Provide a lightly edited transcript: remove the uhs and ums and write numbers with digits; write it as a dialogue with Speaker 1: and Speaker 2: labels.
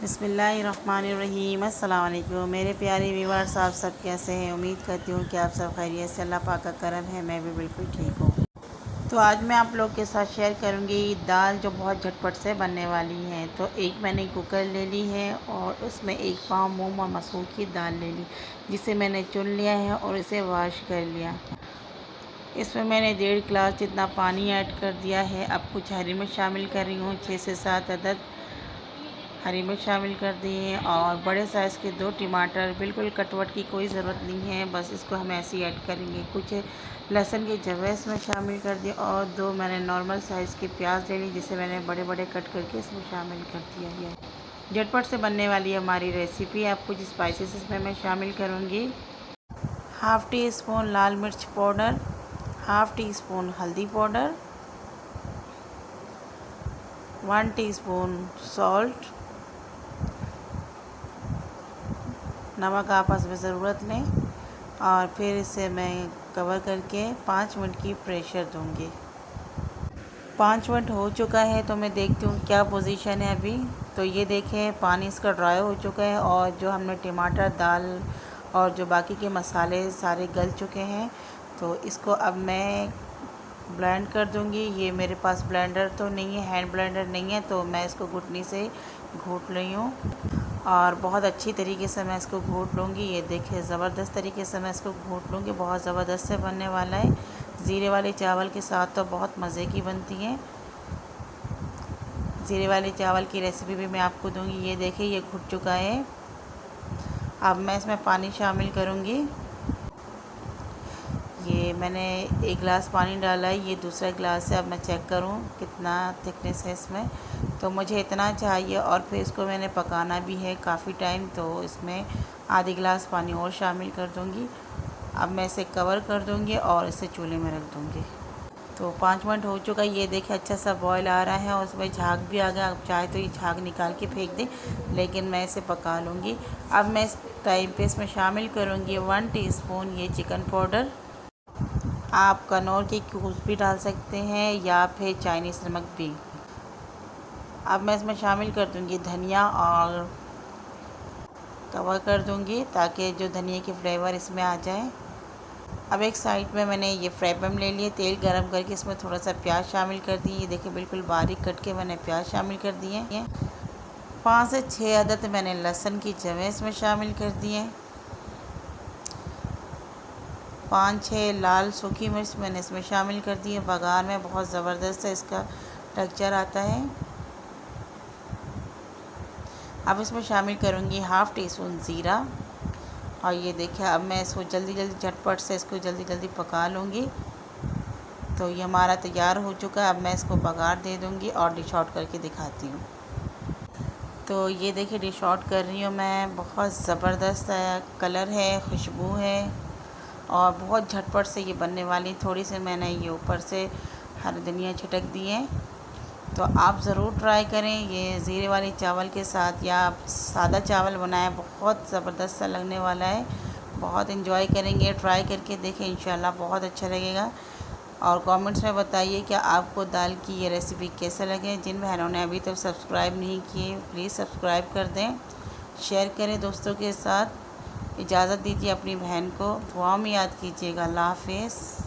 Speaker 1: बिस्मिल्लाहिर्रहमानिर्रहीम। अस्सलाम वालेकुम मेरे प्यारे व्यूअर्स, आप सब कैसे हैं? उम्मीद करती हूँ कि आप सब खैरियत से, अल्लाह पाक का करम है। मैं भी बिल्कुल ठीक हूँ। तो आज मैं आप लोग के साथ शेयर करूँगी दाल जो बहुत झटपट से बनने वाली है। तो एक मैंने कुकर ले ली है और उसमें एक पाव मूंग और मसूर की दाल ले ली, जिसे मैंने चुन लिया है और इसे वॉश कर लिया। इसमें मैंने 1.5 गिलास जितना पानी ऐड कर दिया है। अब कुछ हरी मिर्च शामिल कर रही हूँ, 6 से 7 अदद हरी मिर्च शामिल कर दी है और बड़े साइज़ के 2 टमाटर। बिल्कुल कटवट की कोई ज़रूरत नहीं है, बस इसको हम ऐसे ही ऐड करेंगे। कुछ लहसुन के जवे इसमें शामिल कर दिए और 2 मैंने नॉर्मल साइज़ के प्याज ले ली, जिसे मैंने बड़े बड़े कट करके इसमें शामिल कर दिया है। झटपट से बनने वाली हमारी रेसिपी। अब कुछ स्पाइसेस इसमें मैं शामिल करूँगी। हाफ़ टी स्पून लाल मिर्च पाउडर, हाफ़ टी स्पून हल्दी पाउडर, 1 टीस्पून सॉल्ट, नमक आपस में ज़रूरत लें और फिर इसे मैं कवर करके 5 मिनट की प्रेशर दूंगी। 5 मिनट हो चुका है तो मैं देखती हूँ क्या पोजीशन है अभी। तो ये देखें, पानी इसका ड्राई हो चुका है और जो हमने टमाटर, दाल और जो बाकी के मसाले सारे गल चुके हैं। तो इसको अब मैं ब्लेंड कर दूंगी। ये मेरे पास ब्लेंडर तो नहीं है, हैंड ब्लेंडर नहीं है, तो मैं इसको घुटनी से घूट रही हूँ और बहुत अच्छी तरीके से मैं इसको घूट लूँगी। ये देखिए, ज़बरदस्त तरीके से मैं इसको घूट लूँगी। बहुत ज़बरदस्त से बनने वाला है। ज़ीरे वाले चावल के साथ तो बहुत मज़े की बनती है। ज़ीरे वाले चावल की रेसिपी भी मैं आपको दूँगी। ये देखिए, ये घुट चुका है। अब मैं इसमें पानी शामिल करूँगी। ये मैंने 1 गिलास पानी डाला है, ये दूसरा गिलास है। अब मैं चेक करूँ कितना थिकनेस है इसमें। तो मुझे इतना चाहिए और फिर इसको मैंने पकाना भी है काफ़ी टाइम, तो इसमें आधी गिलास पानी और शामिल कर दूँगी। अब मैं इसे कवर कर दूँगी और इसे चूल्हे में रख दूँगी। तो 5 मिनट हो चुका है। ये देखिए, अच्छा सा बॉयल आ रहा है और उसमें झाग भी आ गया। अब चाहे तो ये झाग निकाल के फेंक दें, लेकिन मैं इसे पका लूँगी। अब मैं इस टाइम पे इसमें शामिल करूँगी 1 टीस्पून ये चिकन पाउडर। आप कनौर के क्यूब्स भी डाल सकते हैं या फिर चाइनीज़ नमक भी। अब मैं इसमें शामिल कर दूँगी धनिया और कवर कर दूँगी ताकि जो धनिया की फ्लेवर इसमें आ जाए। अब एक साइड में मैंने ये फ्राई पैन ले लिया, तेल गरम करके इसमें थोड़ा सा प्याज शामिल कर दिए। ये देखिए, बिल्कुल बारीक कट के मैंने प्याज शामिल कर दिए हैं। 5 से 6 अदद मैंने लहसुन की जवें इसमें शामिल कर दिए। 5-6 लाल सूखी मिर्च मैंने इसमें शामिल कर दी है। बघार में बहुत ज़बरदस्त है इसका टेक्सचर आता है। अब इसमें शामिल करूँगी हाफ़ टी स्पून ज़ीरा और ये देखिए, अब मैं इसको जल्दी झटपट से इसको जल्दी पका लूँगी। तो ये हमारा तैयार हो चुका है। अब मैं इसको बघार दे दूँगी और डिश आउट करके दिखाती हूँ। तो ये देखिए, डिश आउट कर रही हूँ मैं। बहुत ज़बरदस्त कलर है, खुशबू है और बहुत झटपट से ये बनने वाली। थोड़ी सी मैंने ये ऊपर से हरी धनिया छिटक दी है। तो आप ज़रूर ट्राई करें ये ज़ीरे वाले चावल के साथ, या आप सादा चावल बनाएं, बहुत ज़बरदस्त सा लगने वाला है। बहुत इन्जॉय करेंगे। ट्राई करके देखें, इंशाल्लाह बहुत अच्छा लगेगा। और कमेंट्स में बताइए कि आपको दाल की ये रेसिपी कैसे लगे। जिन बहनों ने अभी तक सब्सक्राइब नहीं किए, प्लीज़ सब्सक्राइब कर दें, शेयर करें दोस्तों के साथ। इजाज़त दीजिए अपनी बहन को, दुआ में याद कीजिएगा। अल्लाह हाफ़िज़।